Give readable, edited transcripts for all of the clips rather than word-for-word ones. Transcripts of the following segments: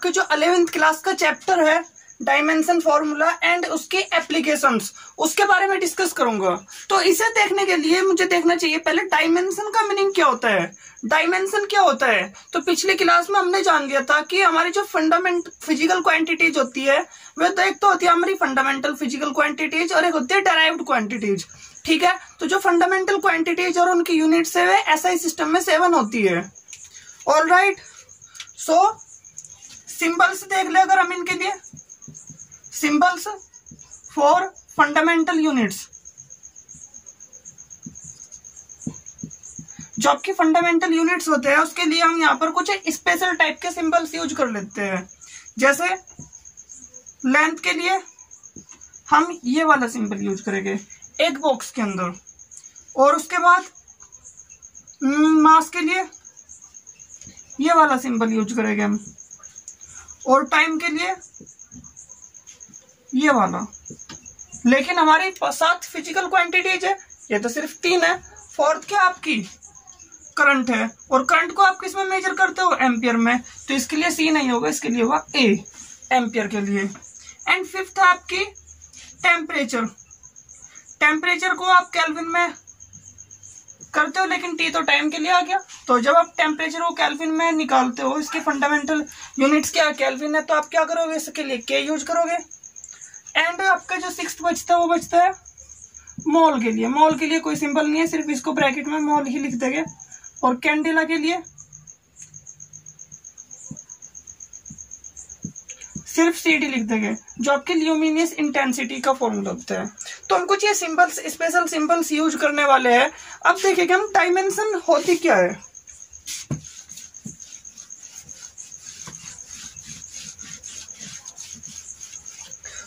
आपके जो 11th class का चैप्टर है डायमेंशन फॉर्मूला एंड उसके एप्लीकेशंस, उसके बारे में डिस्कस करूंगा। तो इसे देखने के लिए मुझे देखना चाहिए पहले डायमेंशन का मीनिंग क्या होता है। डायमेंशन क्या होता है, तो पिछली क्लास में हमने जान लिया था कि हमारी जो फंडामेंटल फिजिकल क्वांटिटीज होती है वह तो एक तो होती है हमारी फंडामेंटल फिजिकल क्वांटिटीज और एक होती है डेराइव्ड क्वांटिटीज। ठीक है, तो जो फंडामेंटल क्वांटिटीज और उनकी यूनिट्स है वे एसआई सिस्टम में 7 होती है। ऑलराइट, सो सिंबल्स देख ले अगर हम इनके लिए, सिंबल्स फॉर फंडामेंटल यूनिट्स। जो आपकी फंडामेंटल यूनिट्स होते हैं उसके लिए हम यहाँ पर कुछ स्पेशल टाइप के सिंबल्स यूज कर लेते हैं। जैसे लेंथ के लिए हम ये वाला सिंबल यूज करेंगे एक बॉक्स के अंदर, और उसके बाद मास के लिए ये वाला सिंबल यूज करेंगे हम, और टाइम के लिए ये वाला। लेकिन हमारी 7 फिजिकल क्वांटिटीज है, ये तो सिर्फ 3 है। फोर्थ क्या आपकी करंट है, और करंट को आप किस में मेजर करते हो, एम्पियर में, तो इसके लिए सी नहीं होगा, इसके लिए होगा ए, एम्पियर के लिए। एंड फिफ्थ है आपकी टेम्परेचर। टेम्परेचर को आप केल्विन में करते हो, लेकिन टी तो टाइम के लिए आ गया। तो जब आप टेम्परेचर को केल्विन में निकालते हो, इसके फंडामेंटल यूनिट्स क्या केल्विन है, तो आप क्या करोगे, इसके लिए के यूज करोगे। एंड आपका जो 6th बचता है वो बचता है मोल के लिए। मोल के लिए कोई सिंबल नहीं है, सिर्फ इसको ब्रैकेट में मोल ही लिख देंगे। और कैंडेला के लिए सिर्फ सीडी लिख देंगे, जो आपके ल्यूमिनियस इंटेंसिटी का फॉर्मूला होता है। तो हम कुछ ये सिंबल्स, स्पेशल सिंबल्स यूज करने वाले हैं। अब देखिए हम डायमेंशन होती क्या है।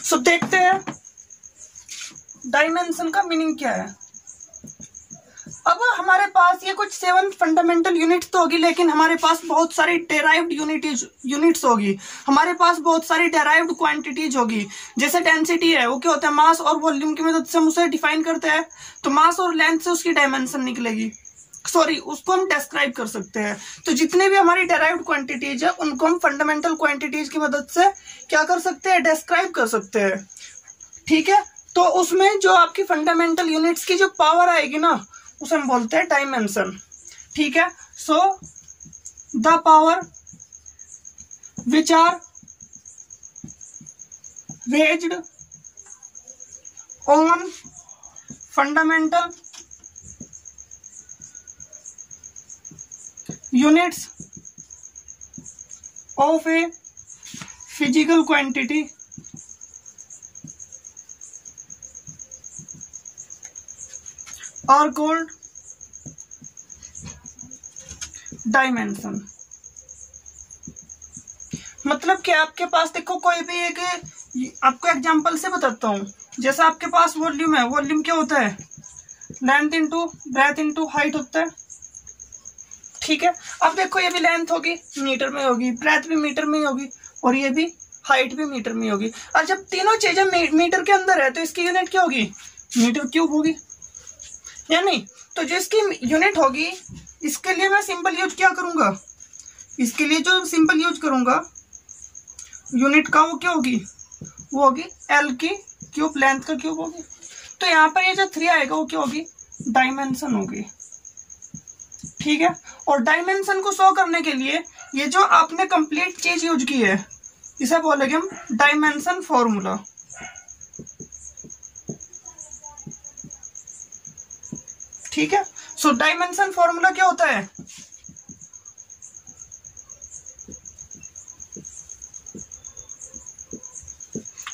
सो देखते हैं डायमेंशन का मीनिंग क्या है। अब हमारे पास ये कुछ 7 फंडामेंटल यूनिट्स तो होगी, लेकिन हमारे पास बहुत सारी डेराइव्ड यूनिट्स होगी, हमारे पास बहुत सारी डेराइव्ड क्वांटिटीज होगी। जैसे डेंसिटी है, वो क्या होता है, मास और वॉल्यूम की मदद से हम उसे डिफाइन करते हैं। तो मास और लेंथ से उसकी डायमेंशन निकलेगी, सॉरी उसको हम डिस्क्राइब कर सकते हैं। तो जितने भी हमारी डेराइव्ड क्वांटिटीज है उनको हम फंडामेंटल क्वांटिटीज की मदद से क्या कर सकते हैं, डिस्क्राइब कर सकते हैं। ठीक है, तो उसमें जो आपकी फंडामेंटल यूनिट्स की जो पावर आएगी ना, उसे हम बोलते हैं डायमेंशन। ठीक है, so the power which are weighed on fundamental units of a physical quantity are called dimension. मतलब कि आपके पास देखो कोई भी एक, आपको एग्जांपल से बताता हूं। जैसा आपके पास वॉल्यूम है, वॉल्यूम क्या होता है, length into breadth into height होता है। ठीक है, अब देखो ये भी लेंथ होगी मीटर में होगी, ब्रेथ भी मीटर में होगी, और ये भी हाइट भी मीटर में होगी। और जब तीनों चीजें मीटर के अंदर है तो इसकी यूनिट क्या होगी, मीटर क्यूब होगी, या नहीं। तो जो इसकी यूनिट होगी, इसके लिए मैं सिंपल यूज क्या करूंगा, इसके लिए जो सिंपल यूज करूंगा यूनिट का, वो क्या होगी, वो होगी एल की क्यूब, लेंथ का क्यूब होगी। तो यहाँ पर ये जो 3 आएगा वो क्या होगी, डायमेंशन होगी। ठीक है, और डायमेंशन को शो करने के लिए ये जो आपने कंप्लीट चीज यूज की है इसे बोलेंगे हम डायमेंशन फॉर्मूला। ठीक है, सो डायमेंशन फॉर्मूला क्या होता है,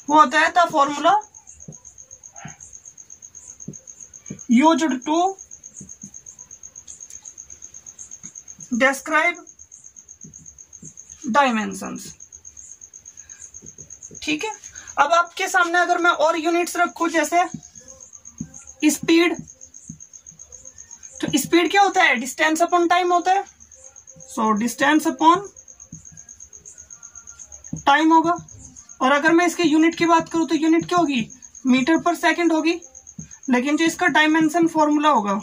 वो होता है the formula used to describe dimensions. ठीक है, अब आपके सामने अगर मैं और यूनिट्स रखूं, जैसे स्पीड, तो स्पीड क्या होता है, डिस्टेंस अपॉन टाइम होता है। सो डिस्टेंस अपॉन टाइम होगा। और अगर मैं इसके यूनिट की बात करूं तो यूनिट क्या होगी, मीटर पर सेकंड होगी। लेकिन जो इसका डायमेंशन फॉर्मूला होगा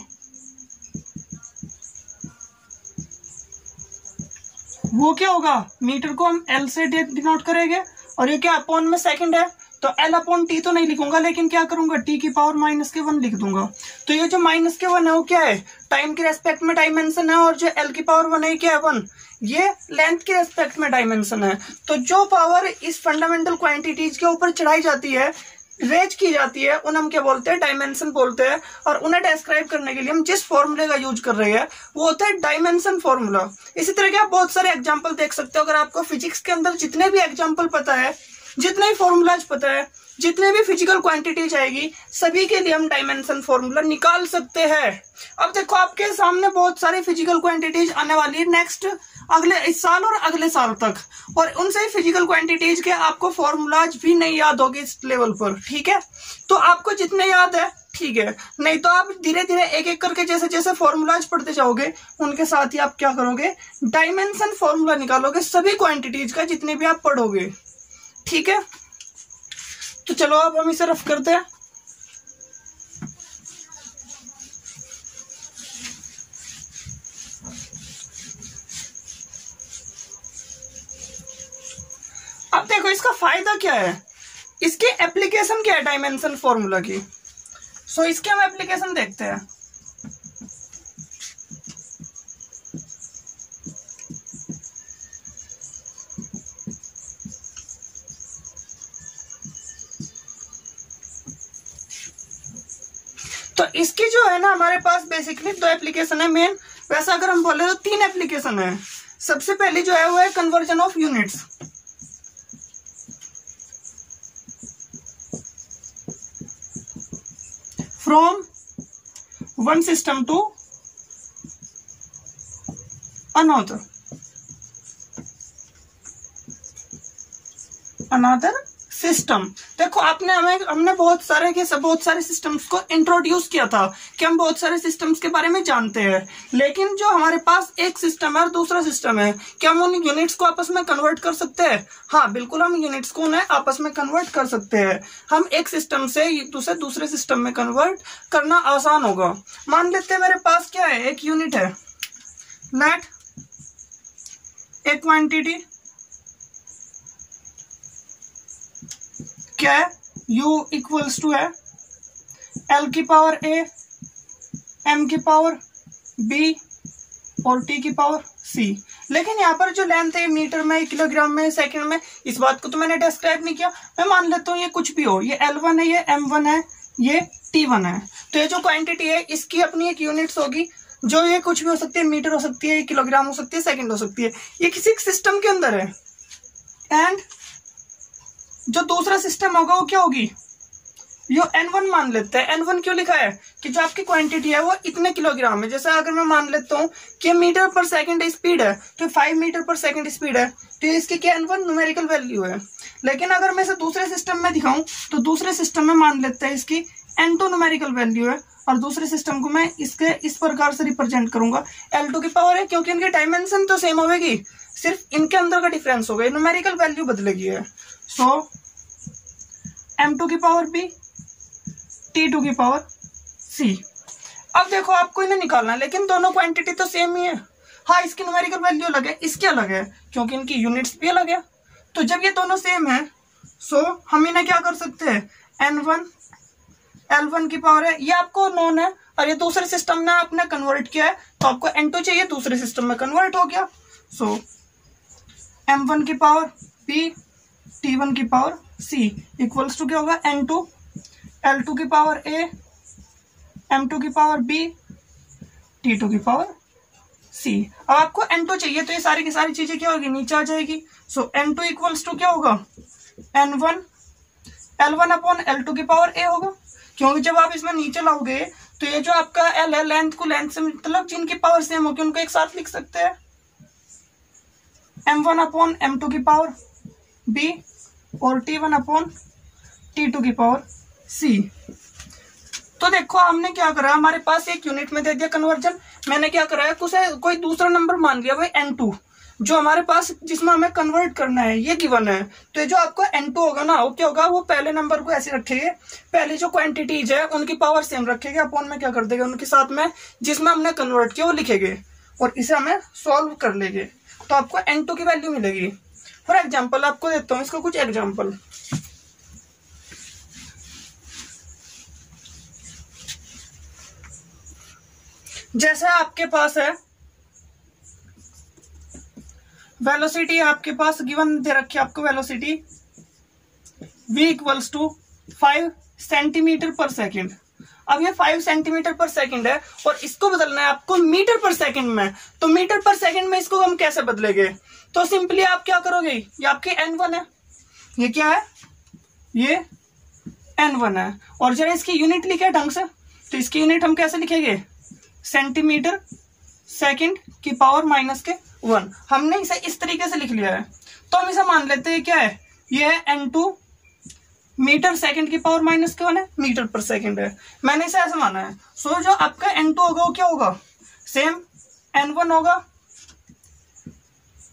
वो क्या होगा, मीटर को हम एल से डिनोट करेंगे, और ये क्या अपॉन में सेकंड है, तो एल अपॉन टी तो नहीं लिखूंगा, लेकिन क्या करूंगा, टी की पावर -1 लिख दूंगा। तो ये जो -1 है वो क्या है, टाइम के रेस्पेक्ट में डायमेंशन है, और जो एल की पावर 1 है क्या है 1, ये लेंथ के रेस्पेक्ट में डायमेंशन है। तो जो पावर इस फंडामेंटल क्वांटिटीज के ऊपर चढ़ाई जाती है, रेज की जाती है, उन्हें हम क्या बोलते हैं, डायमेंशन बोलते हैं। और उन्हें डिस्क्राइब करने के लिए हम जिस फॉर्मूले का यूज कर रहे हैं वो होता है डायमेंशन फॉर्मूला। इसी तरह के आप बहुत सारे एग्जांपल देख सकते हो। अगर आपको फिजिक्स के अंदर जितने भी एग्जांपल पता है, जितने भी फॉर्मूलाज पता है, जितने भी फिजिकल क्वांटिटीज आएगी, सभी के लिए हम डायमेंशन फॉर्मूला निकाल सकते हैं। अब देखो आपके सामने बहुत सारी फिजिकल क्वांटिटीज आने वाली है नेक्स्ट अगले इस साल और अगले साल तक, और उनसे फिजिकल क्वांटिटीज के आपको फॉर्मूलाज भी नहीं याद होगी इस लेवल पर, ठीक है। तो आपको जितने याद है ठीक है, नहीं तो आप धीरे धीरे एक एक करके जैसे जैसे फॉर्मूलाज पढ़ते जाओगे, उनके साथ ही आप क्या करोगे, डायमेंशन फॉर्मूला निकालोगे सभी क्वांटिटीज का, जितने भी आप पढ़ोगे, ठीक है। तो चलो अब हम इसे रफ करते हैं। अब देखो इसका फायदा क्या है, इसकी एप्लीकेशन क्या है डायमेंशन फॉर्मूला की। सो इसके हम एप्लीकेशन देखते हैं। तो इसकी जो है ना हमारे पास बेसिकली 2 एप्लीकेशन है मेन। वैसा अगर हम बोले तो 3 एप्लीकेशन है। सबसे पहली जो है वो है conversion of units. From one system to another system. देखो हमने बहुत सारे सिस्टम्स को इंट्रोड्यूस किया था कि हम बहुत सारे सिस्टम्स के बारे में जानते हैं, लेकिन जो हमारे पास एक सिस्टम है और दूसरा सिस्टम है, क्या हम उन यूनिट्स को आपस में कन्वर्ट कर सकते हैं? हाँ बिल्कुल, हम यूनिट्स को उन्हें आपस में कन्वर्ट कर सकते हैं। हम एक सिस्टम से दूसरे सिस्टम में कन्वर्ट करना आसान होगा। मान लेते हैं मेरे पास क्या है, एक यूनिट है, लेट एक क्वांटिटी क्या है, U इक्वल्स टू है L की पावर A, M की पावर B और T की पावर C। लेकिन यहाँ पर जो लेंथ है मीटर में, किलोग्राम में, सेकंड में, इस बात को तो मैंने डिस्क्राइब नहीं किया। मैं मान लेता हूँ ये कुछ भी हो, ये L1 है, ये M1 है, ये T1 है। तो ये जो क्वांटिटी है इसकी अपनी एक यूनिट्स होगी, जो ये कुछ भी हो सकती है, मीटर हो सकती है, किलोग्राम हो सकती है, सेकंड हो सकती है। ये किसी सिस्टम के अंदर है। एंड जो दूसरा सिस्टम होगा वो क्या होगी, यो N1 मान लेते हैं। N1 क्यों लिखा है कि जो आपकी क्वांटिटी है वो इतने किलोग्राम है। जैसे अगर मैं मान लेता हूँ कि मीटर पर सेकंड स्पीड है, तो 5 मीटर पर सेकंड स्पीड है, तो इसकी क्या N1 न्यूमेरिकल वैल्यू है। लेकिन अगर मैं इसे दूसरे सिस्टम में दिखाऊं तो दूसरे सिस्टम में मान लेते हैं इसकी N2 न्यूमेरिकल वैल्यू है, और दूसरे सिस्टम को मैं इसके इस प्रकार से रिप्रेजेंट करूंगा, L2 की पावर है, क्योंकि इनकी डायमेंशन तो सेम होगी, सिर्फ इनके अंदर का डिफरेंस होगा, न्यूमेरिकल वैल्यू बदलेगी है। सो M2 की पावर B, T2 की पावर C। अब देखो आपको इन्हें निकालना है, लेकिन दोनों क्वांटिटी तो सेम ही है। हाँ इसकी न्यूमेरिकल वैल्यू अलग है, इसकी अलग है, क्योंकि इनकी यूनिट्स भी अलग है। तो जब ये दोनों सेम है, सो हम इन्हें क्या कर सकते हैं, N1 L1 की पावर है, ये आपको नोन है, और ये दूसरे सिस्टम ने आपने कन्वर्ट किया है, तो आपको N2 चाहिए, दूसरे सिस्टम में कन्वर्ट हो गया। सो M1 की पावर B, T1 की पावर C इक्वल्स टू क्या होगा, N2 L2 की पावर A, M2 की पावर B, T2 की पावर C। अब आपको N2 चाहिए, तो ये सारी की सारी चीजें क्या होगी, नीचे आ जाएगी। सो N2 इक्वल्स टू क्या होगा, N1 L1 अपॉन L2 की पावर A होगा, क्योंकि जब आप इसमें नीचे लाओगे तो ये जो आपका L है, लेंथ को लेंथ से मतलब जिनकी पावर सेम होगी उनको एक साथ लिख सकते हैं, M1 अपॉन M2 की पावर B और T1 अपॉन T2 की पावर C। तो देखो हमने क्या करा, हमारे पास एक यूनिट में दे दिया कन्वर्जन, मैंने क्या करा है, कोई दूसरा नंबर मान लिया भाई N2, जो हमारे पास जिसमें हमें कन्वर्ट करना है ये गिवन है। तो ये जो आपका N2 होगा ना, वो क्या होगा, वो पहले नंबर को ऐसे रखेंगे, पहले जो क्वांटिटीज है उनकी पावर सेम रखेंगे, अपॉन में क्या कर देंगे, उनके साथ में जिसमें हमने कन्वर्ट किया वो लिखेंगे, और इसे हमें सॉल्व कर लेंगे। तो आपको N2 की वैल्यू मिलेगी। फॉर एग्जाम्पल आपको देता हूं इसका कुछ एग्जाम्पल। जैसे आपके पास है वेलोसिटी, आपके पास गिवन दे रखी है आपको velocity v equals to 5 centimetre पर सेकेंड। अब ये 5 सेंटीमीटर पर सेकेंड है और इसको बदलना है आपको मीटर पर सेकेंड में। तो मीटर पर सेकेंड में इसको हम कैसे बदलेंगे? तो सिंपली आप क्या करोगे, ये आपकी N1 है, ये क्या है, ये N1 है, और जरा इसकी यूनिट लिखे ढंग से, तो इसकी यूनिट हम कैसे लिखेंगे, सेंटीमीटर सेकेंड की पावर -1। हमने इसे इस तरीके से लिख लिया है। तो हम इसे मान लेते हैं क्या है, ये है N2 मीटर सेकंड की पावर -1 है, मीटर पर सेकंड है, मैंने इसे ऐसे माना है। सो जो आपका N2 होगा वो क्या होगा, सेम N1 होगा,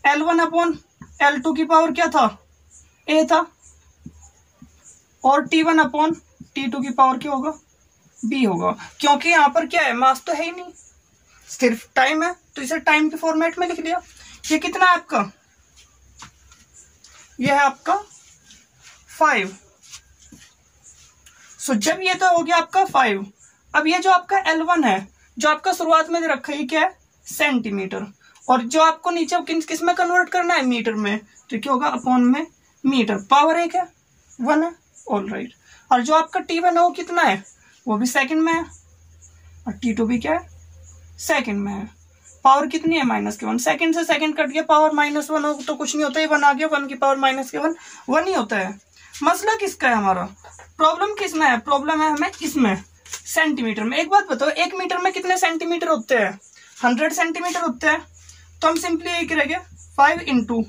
L1 अपॉन L2 की पावर क्या था, A था, और T1 अपॉन T2 की पावर क्या होगा, B होगा। क्योंकि यहां पर क्या है, मास तो है ही नहीं, सिर्फ टाइम है, तो इसे टाइम के फॉर्मेट में लिख लिया। ये कितना है आपका, ये है आपका 5। सो जब ये तो हो गया आपका 5। अब ये जो आपका L1 है, जो आपका शुरुआत में रखा है, ये क्या है, सेंटीमीटर, और जो आपको नीचे किस में कन्वर्ट करना है, मीटर में, तो क्या होगा, अपॉन में मीटर, पावर 1 है, 1 है, ऑल राइट। और जो आपका T1 है वो कितना है, वो भी सेकंड में है, और T2 भी क्या है, सेकंड में है। पावर कितनी है, -1। सेकंड से सेकंड कट गया, पावर -1 हो तो कुछ नहीं होता, ये 1 आ गया, 1 की पावर -1 1 ही होता है। मसला किसका है हमारा, प्रॉब्लम किसमें है, प्रॉब्लम है हमें इसमें, सेंटीमीटर में। एक बात बताओ, 1 मीटर में कितने सेंटीमीटर होते हैं, 100 सेंटीमीटर होते हैं। तो हम सिंपली यही करेंगे, 5 इंटू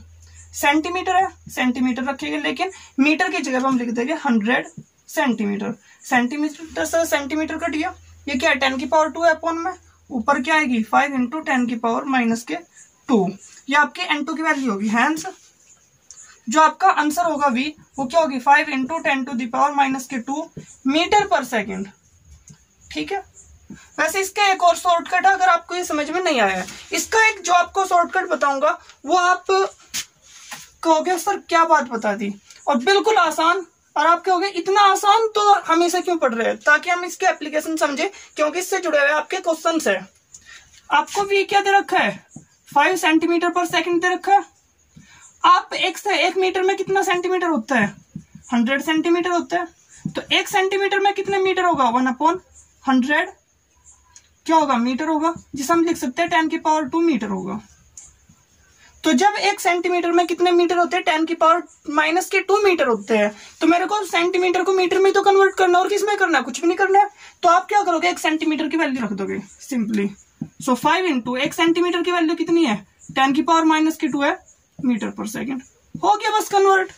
सेंटीमीटर है, सेंटीमीटर रखेंगे, लेकिन मीटर की जगह हम लिख देंगे 100 सेंटीमीटर। सेंटीमीटर से सेंटीमीटर कट गया, ये क्या है, 10 की पावर 2 है, अपॉन में ऊपर क्या आएगी, 5 इंटू 10 की पावर -2। ये आपके N2 की वैल्यू होगी। हैंस जो आपका आंसर होगा V, वो क्या होगी, 5 into 10 to the power -2 metre पर सेकेंड। ठीक है। वैसे इसका एक और शॉर्टकट है, अगर आपको ये समझ में नहीं आया है, इसका एक जो आपको शॉर्टकट बताऊंगा, वो आप कहोगे सर क्या बात बता दी, और बिल्कुल आसान। और आप कहोगे इतना आसान तो हम इसे क्यों पढ़ रहे हैं, ताकि हम इसके एप्लीकेशन समझे, क्योंकि इससे जुड़े हुए आपके क्वेश्चन है। आपको V क्या दे रखा है, 5 सेंटीमीटर पर सेकंड दे रखा है। आप 1 मीटर में कितना सेंटीमीटर होता है, 100 सेंटीमीटर होता है। तो 1 सेंटीमीटर में कितने मीटर होगा, 1/100 क्या होगा, मीटर होगा, जिसे हम लिख सकते हैं 10 की पावर 2 मीटर होगा। तो जब 1 सेंटीमीटर में कितने मीटर होते हैं, 10 की पावर -2 मीटर होते हैं। तो मेरे को सेंटीमीटर को मीटर में तो कन्वर्ट करना है, और किस में करना है, कुछ भी नहीं करना है। तो आप क्या करोगे, 1 सेंटीमीटर की वैल्यू रख दोगे सिंपली। सो 5 इंटू 1 सेंटीमीटर की वैल्यू कितनी है, 10 की पावर -2 है, मीटर पर सेकेंड, हो गया बस कन्वर्ट।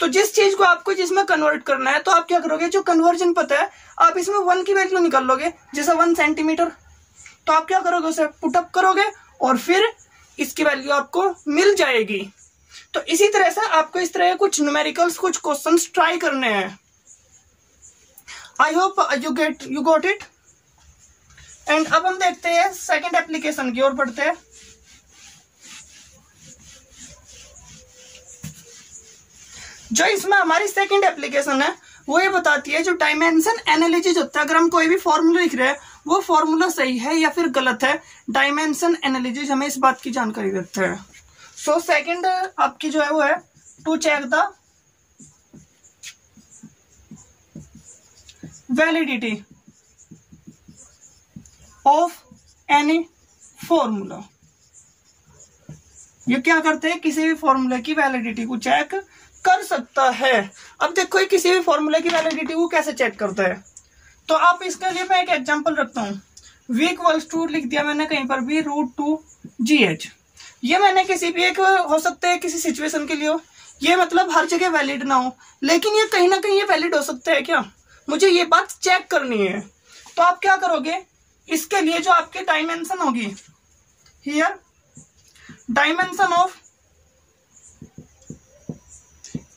तो जिस चीज को आपको जिसमें कन्वर्ट करना है, तो आप क्या करोगे, जो कन्वर्जन पता है, आप इसमें 1 की वैल्यू निकाल लोगे, जैसे 1 सेंटीमीटर। तो आप क्या करोगे, उसे पुटअप करोगे, और फिर इसकी वैल्यू आपको मिल जाएगी। तो इसी तरह से आपको इस तरह कुछ न्यूमेरिकल्स, कुछ क्वेश्चंस ट्राई करने हैं। I hope you got it. And अब हम देखते हैं सेकंड एप्लीकेशन की ओर बढ़ते हैं। जो इसमें हमारी सेकंड एप्लीकेशन है, वो ये बताती है जो डायमेंशन एनालिसिस होता है, अगर हम कोई भी फॉर्मूला लिख रहे हैं, वो फॉर्मूला सही है या फिर गलत है, डायमेंशन एनालिसिस हमें इस बात की जानकारी देता है। सो सेकंड आपकी जो है वो है to check the validity of any formula. ये क्या करते हैं, किसी भी फॉर्मूला की वैलिडिटी को चेक कर सकता है। अब देखो, किसी भी फॉर्मूला की वैलिडिटी को कैसे चेक करता है, तो आप इसके लिए मैं एक एग्जांपल रखता हूँ। V इक्वल्स टू लिख दिया मैंने कहीं पर भी √2GH। ये मैंने किसी भी एक हो सकता है किसी सिचुएशन के लिए हो, ये मतलब हर जगह वैलिड ना हो, लेकिन ये कहीं ना कहीं ये वैलिड हो सकता है क्या, मुझे ये बात चेक करनी है। तो आप क्या करोगे, इसके लिए जो आपकी डायमेंशन होगी, here dimension of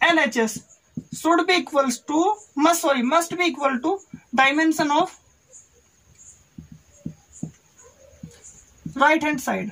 LHS should be equals to must be equal to dimension of right hand side.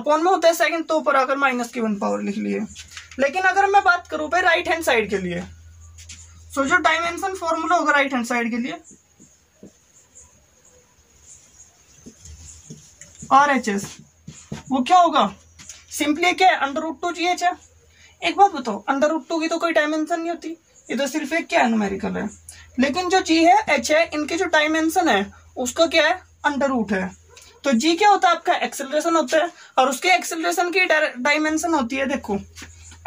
Upon में होता है सेकंड, तो ऊपर आकर माइनस की 1 पावर लिख लिए। लेकिन अगर मैं बात करूं भाई राइट हैंड साइड के लिए, सो जो डायमेंशन फॉर्मूला होगा राइट हैंड साइड के लिए RHS, वो क्या होगा, सिंपली क्या है, √2GH है। एक बात बताओ, √2 की तो कोई डायमेंशन नहीं होती, ये तो सिर्फ एक क्या है, न्यूमेरिकल है। लेकिन जो G है, H है, इनके जो डायमेंशन है उसका क्या है, √, है। तो G क्या होता है आपका, एक्सेलरेशन होता है, और उसके एक्सेलरेशन की डायमेंशन होती है। देखो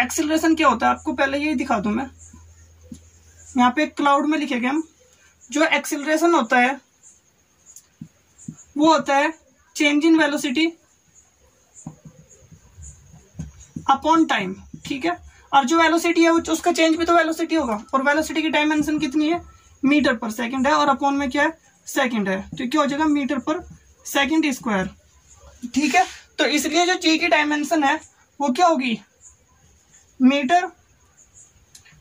एक्सेलरेशन क्या होता है, आपको पहले यही दिखा दूं मैं, यहाँ पे क्लाउड में लिखेंगे हम। जो एक्सेलरेशन होता है वो होता है change in velocity upon time, ठीक है। और जो वेलोसिटी है उसका चेंज भी तो वेलोसिटी होगा, और वेलोसिटी की डायमेंशन कितनी है, मीटर पर सेकंड है, और अपॉन में क्या है, सेकंड है, तो क्या हो जाएगा, मीटर पर सेकंड स्क्वायर, ठीक है। तो इसलिए जो जी की डायमेंशन है वो क्या होगी, मीटर,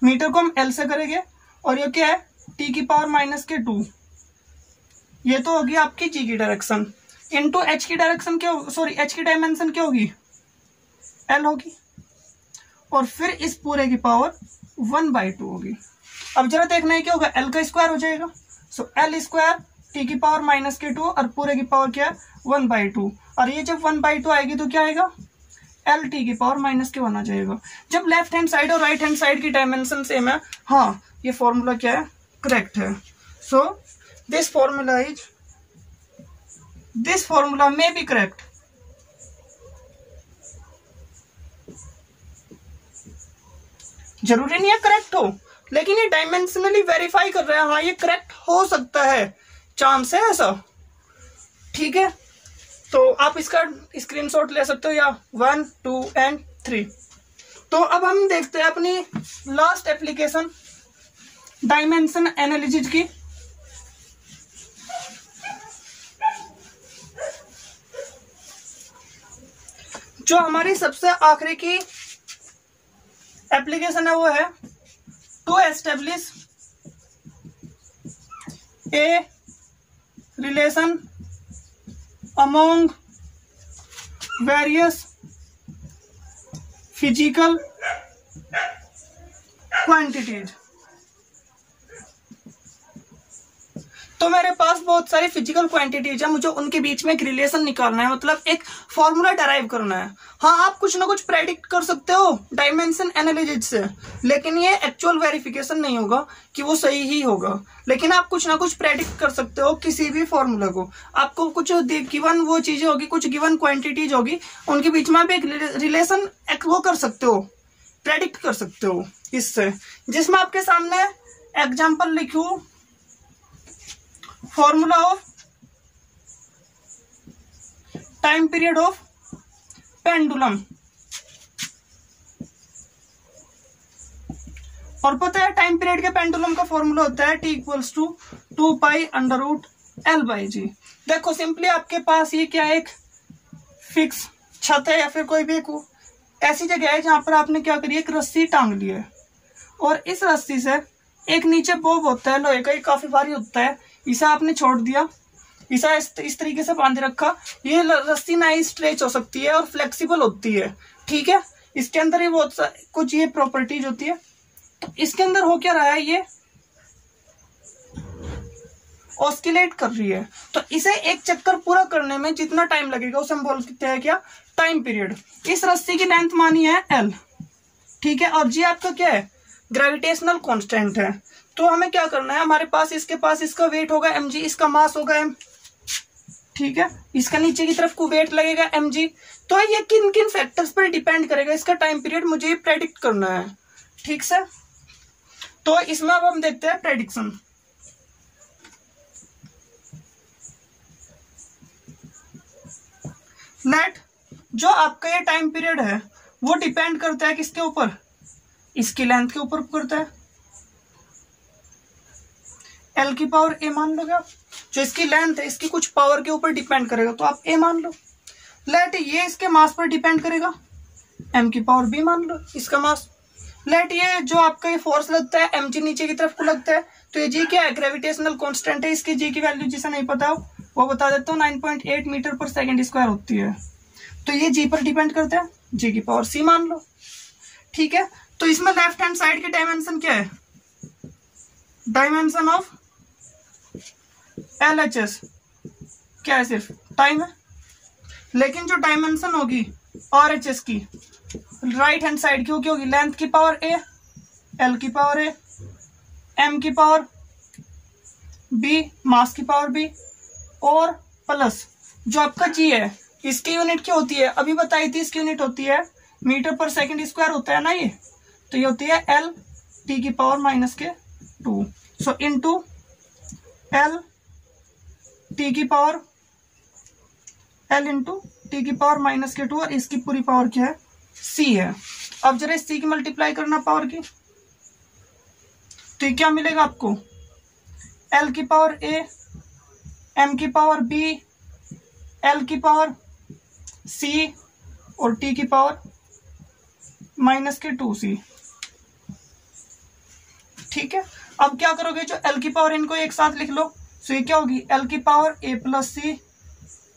मीटर को हम एल से करेंगे, और ये क्या है, टी की पावर -2, ये तो होगी आपकी जी की डायरेक्शन, इनटू एच की डायरेक्शन क्या, सॉरी एच की डायमेंशन क्या होगी, एल होगी, और फिर इस पूरे की पावर 1/2 होगी। अब जरा देखना है क्या होगा, एल का स्क्वायर हो जाएगा, सो एल स्क्वायर टी की पावर -2, और पूरे की पावर क्या है, 1/2, और ये जब 1/2 आएगी तो क्या आएगा, एल टी की पावर -1 आ जाएगा। जब लेफ्ट हैंड साइड और राइट हैंड साइड की डायमेंशन सेम है, हाँ ये फॉर्मूला क्या है, करेक्ट है। सो दिस फॉर्मूला में बी करेक्ट। जरूरी नहीं है करेक्ट हो, लेकिन ये डायमेंशनली वेरीफाई कर रहा है, हाँ ये करेक्ट हो सकता है, चांस है ऐसा, ठीक है। तो आप इसका स्क्रीनशॉट ले सकते हो, या 1, 2 एंड 3। तो अब हम देखते हैं अपनी लास्ट एप्लीकेशन डायमेंशन एनालिसिस की। जो हमारी सबसे आखिरी की एप्लीकेशन है वो है to establish a relation among various physical quantities. तो मेरे पास बहुत सारी फिजिकल क्वांटिटीज है, मुझे उनके बीच में एक रिलेशन निकालना है, मतलब एक फॉर्मूला डराइव करना है। हाँ आप कुछ ना कुछ प्रेडिक्ट कर सकते हो डायमेंशन एनालिसिस से, लेकिन ये एक्चुअल वेरिफिकेशन नहीं होगा कि वो सही ही होगा, लेकिन आप कुछ ना कुछ प्रेडिक्ट कर सकते हो किसी भी फॉर्मूला को। आपको कुछ गिवन वो चीजें होगी, कुछ गिवन क्वांटिटीज होगी, उनके बीच में आप एक रिलेशन वो कर सकते हो, प्रेडिक्ट कर सकते हो इससे। जिसमें आपके सामने एग्जाम्पल लिखूं, formula of time period of pendulum, और पता है टाइम पीरियड के पेंडुलम का फॉर्मूला होता है T = 2 पाई √L/G। देखो सिंपली आपके पास ये क्या है, एक फिक्स छत है या फिर कोई भी एक ऐसी जगह है जहां पर आपने क्या करी, एक रस्सी टांग ली है, और इस रस्सी से एक नीचे बोब होता है लोहे का, ये काफी भारी होता है, इसे आपने छोड़ दिया, इसे इस तरीके से बांध रखा। ये रस्सी ना ही स्ट्रेच हो सकती है और फ्लेक्सिबल होती है, ठीक है। इसके अंदर ये बहुत कुछ ये प्रॉपर्टीज होती है। तो इसके अंदर हो क्या रहा है, ये ऑस्किलेट कर रही है, तो इसे एक चक्कर पूरा करने में जितना टाइम लगेगा उसे हम बोलते हैं क्या, टाइम पीरियड। इस रस्सी की लेंथ मानी है L, ठीक है, और जी आपका क्या है, ग्रेविटेशनल कांस्टेंट है। तो हमें क्या करना है, हमारे पास इसके पास इसका वेट होगा mg, इसका मास होगा m, ठीक है, इसका नीचे की तरफ को वेट लगेगा mg। तो ये किन किन फैक्टर्स पर डिपेंड करेगा, इसका टाइम पीरियड मुझे प्रेडिक्ट करना है। ठीक से, तो इसमें अब हम देखते हैं प्रेडिक्शन। लेट जो आपका ये टाइम पीरियड है वो डिपेंड करता है किसके ऊपर, इसकी लेंथ के ऊपर करता है। एल की पावर ए मान लोगे आप, जो इसकी लेंथ है इसकी कुछ पावर के ऊपर डिपेंड करेगा, तो आप ए मान लो। लेट ये इसके मास पर डिपेंड करेगा, एम की पावर बी मान लो इसका मास। लेट ये जो आपका ये फोर्स लगता है एम जी नीचे की तरफ को लगता है, तो ये जी क्या है, ग्रेविटेशनल कांस्टेंट है। इसकी जी की वैल्यू जिसे नहीं पता हो वो बता देता हूँ, 9.8 मीटर पर सेकेंड स्क्वायर होती है। तो ये जी पर डिपेंड करता है, जी की पावर सी मान लो। ठीक है, तो इसमें लेफ्ट हैंड साइड की डायमेंशन क्या है, डायमेंशन ऑफ LHS क्या है, सिर्फ टाइम है। लेकिन जो डायमेंशन होगी RHS की राइट हैंड साइड की, वो क्या होगी, लेंथ की पावर ए, एल की पावर ए, एम की पावर बी, मास की पावर बी, और प्लस जो आपका जी है इसकी यूनिट क्या होती है, अभी बताई थी, इसकी यूनिट होती है मीटर पर सेकंड स्क्वायर होता है ना ये, तो ये होती है एल टी की पावर माइनस के 2। सो इनटू एल टी की पावर एल इंटू टी की पावर माइनस के 2, और इसकी पूरी पावर क्या है, सी है। अब जरा इस सी की मल्टीप्लाई करना पावर की, तो ये क्या मिलेगा आपको, एल की पावर ए, एम की पावर बी, एल की पावर सी, और टी की पावर माइनस के 2c। ठीक है, अब क्या करोगे, जो एल की पावर इनको एक साथ लिख लो, तो ये क्या होगी, एल की पावर ए प्लस सी,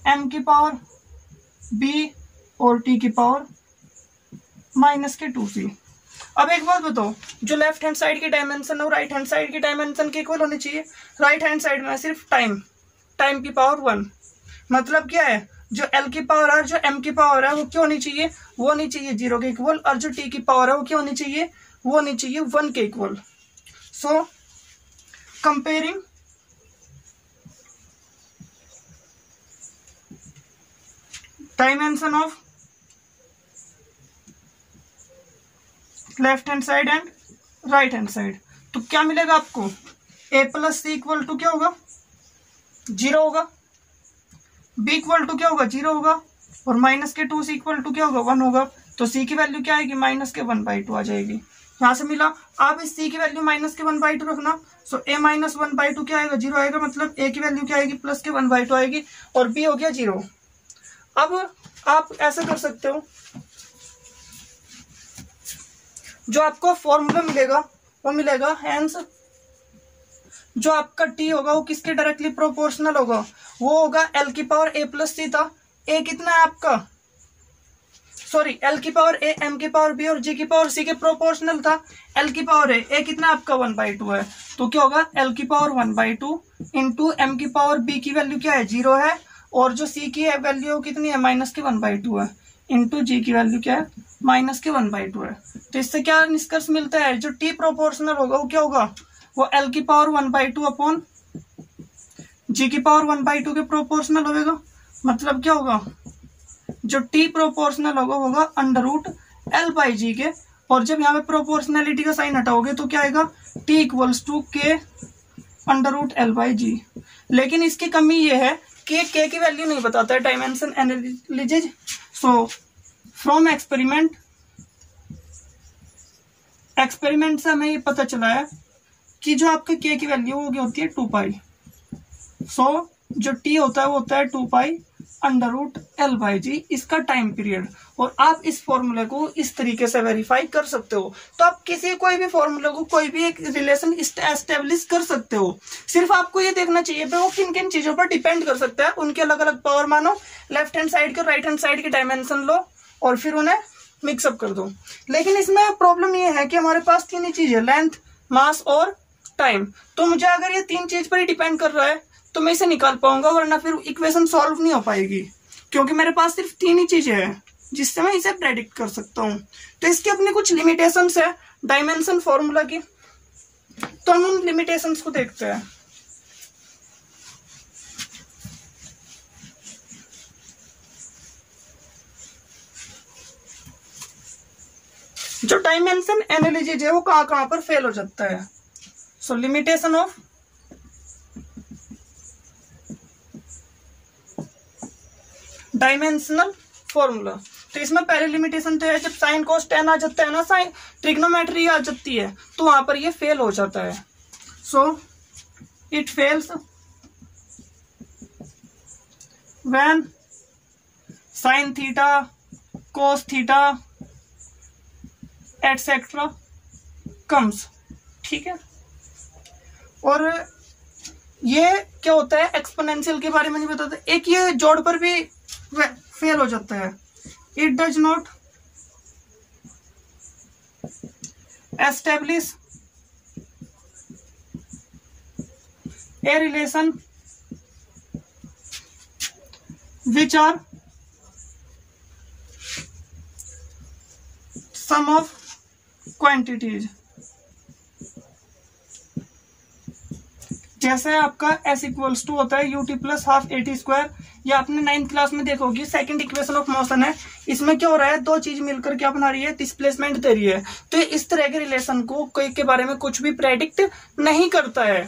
एम की पावर बी, और टी की पावर माइनस के 2c। अब एक बात बताओ, जो लेफ्ट हैंड साइड की डायमेंशन है राइट हैंड साइड की डायमेंशन के इक्वल होनी चाहिए। राइट हैंड साइड में सिर्फ टाइम की पावर 1, मतलब क्या है, जो एल की पावर है, जो एम की पावर है, वो क्या होनी चाहिए, वो होनी चाहिए 0 के इक्वल, और जो टी की पावर है वो क्या होनी चाहिए, वो होनी चाहिए 1 के equal. So comparing dimension of left hand side and right hand side, तो क्या मिलेगा आपको, ए प्लस सी इक्वल टू क्या होगा, 0 होगा, बी इक्वल टू क्या होगा, 0 होगा, और माइनस के 2 सी इक्वल टू क्या होगा, 1 होगा। तो सी की वैल्यू क्या आएगी, माइनस के 1/2 आ जाएगी। यहां से मिला, आप इस सी की वैल्यू माइनस के 1/2 रखना। सो ए माइनस 1/2 क्या आएगा, 0 आएगा, मतलब ए की वैल्यू क्या आएगी, प्लस के 1/2 आएगी, और बी हो गया 0। अब आप ऐसा कर सकते हो, जो आपको फॉर्मूला मिलेगा वो मिलेगा हैंस, जो आपका टी होगा वो किसके डायरेक्टली प्रोपोर्शनल होगा, वो होगा एल की पावर ए प्लस सी था, ए कितना है आपका, सॉरी एल की पावर ए, एम की पावर बी, और जी की पावर सी के प्रोपोर्शनल था। एल की पावर ए कितना आपका 1/2 है, तो क्या होगा, एल की पावर 1/2 इंटू एम की पावर बी की वैल्यू क्या है, 0 है, और जो सी की वैल्यू कितनी है, माइनस के 1/2 है, इंटू जी की वैल्यू क्या है, माइनस के 1/2 है। तो इससे क्या निष्कर्ष मिलता है, जो टी प्रोपोर्शनल होगा वो क्या होगा, वो एल की पावर 1/2 अपॉन जी की पावर 1/2 के प्रोपोर्शनल होगा। मतलब क्या होगा, जो टी प्रोपोर्शनल होगा अंडर रूट L/G के, और जब यहाँ पे प्रोपोर्शनलिटी का साइन हटाओगे तो क्या आएगा, T equals to K under root L/G। लेकिन इसकी कमी ये है कि K की वैल्यू नहीं बताता है dimension analysis. So from experiment से हमें ये पता चला है कि जो आपके K की वैल्यू होती है 2π। सो जो T होता है वो होता है 2π अंडर रूट L/G, इसका टाइम पीरियड। और आप इस फॉर्मूले को इस तरीके से वेरीफाई कर सकते हो। तो आप किसी कोई भी फॉर्मूले को कोई भी एक रिलेशन एस्टेब्लिश कर सकते हो। सिर्फ आपको ये देखना चाहिए वो किन किन चीजों पर डिपेंड कर सकता है, उनके अलग अलग पावर मानो, लेफ्ट हैंड साइड के राइट हैंड साइड के डायमेंशन लो, और फिर उन्हें मिक्सअप कर दो। लेकिन इसमें प्रॉब्लम ये है कि हमारे पास तीन ही चीज है, लेंथ, मास और टाइम। तो मुझे अगर ये तीन चीज पर ही डिपेंड कर रहा है तो मैं इसे निकाल पाऊंगा, वरना फिर इक्वेशन सॉल्व नहीं हो पाएगी, क्योंकि मेरे पास सिर्फ तीन ही चीजें हैं जिससे मैं इसे प्रेडिक्ट कर सकता हूँ। तो इसकी अपनी कुछ लिमिटेशंस है डायमेंशन फॉर्मूला की, तो हम उन लिमिटेशंस को देखते हैं। डायमेंशन एनालिसिस है वो कहाँ कहाँ पर फेल हो जाता है। सो लिमिटेशन ऑफ डायमेंशनल फॉर्मूला। तो इसमें पहले लिमिटेशन तो है जब साइन कोस टेन आ जाता है ना, साइन ट्रिग्नोमेट्री आ जाती है, तो वहां पर ये फेल हो जाता है। So it fails when sine theta cos theta etcetera comes. ठीक है, और ये क्या होता है, एक्सपोनेंशियल के बारे में नहीं बताता, एक ये जोड़ पर भी फेल हो जाता है। It does not establish a relation which are some of quantities. जैसे आपका s इक्वल्स टू होता है ut plus half AT square, या आपने 9th क्लास में देखा होगी सेकंड इक्वेशन ऑफ मोशन है। इसमें क्या हो रहा है, दो चीज मिलकर क्या बना रही है, डिस्प्लेसमेंट दे रही है। तो इस तरह के रिलेशन को कोई के बारे में कुछ भी प्रेडिक्ट नहीं करता है।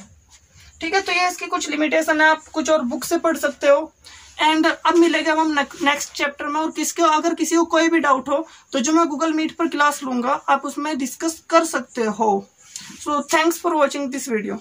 ठीक है, तो ये इसकी कुछ लिमिटेशन है, आप कुछ और बुक से पढ़ सकते हो। एंड अब मिलेगा हम नेक्स्ट चैप्टर में, और अगर किसी को कोई भी डाउट हो तो जो मैं गूगल मीट पर क्लास लूंगा आप उसमें डिस्कस कर सकते हो। So thanks for watching this video.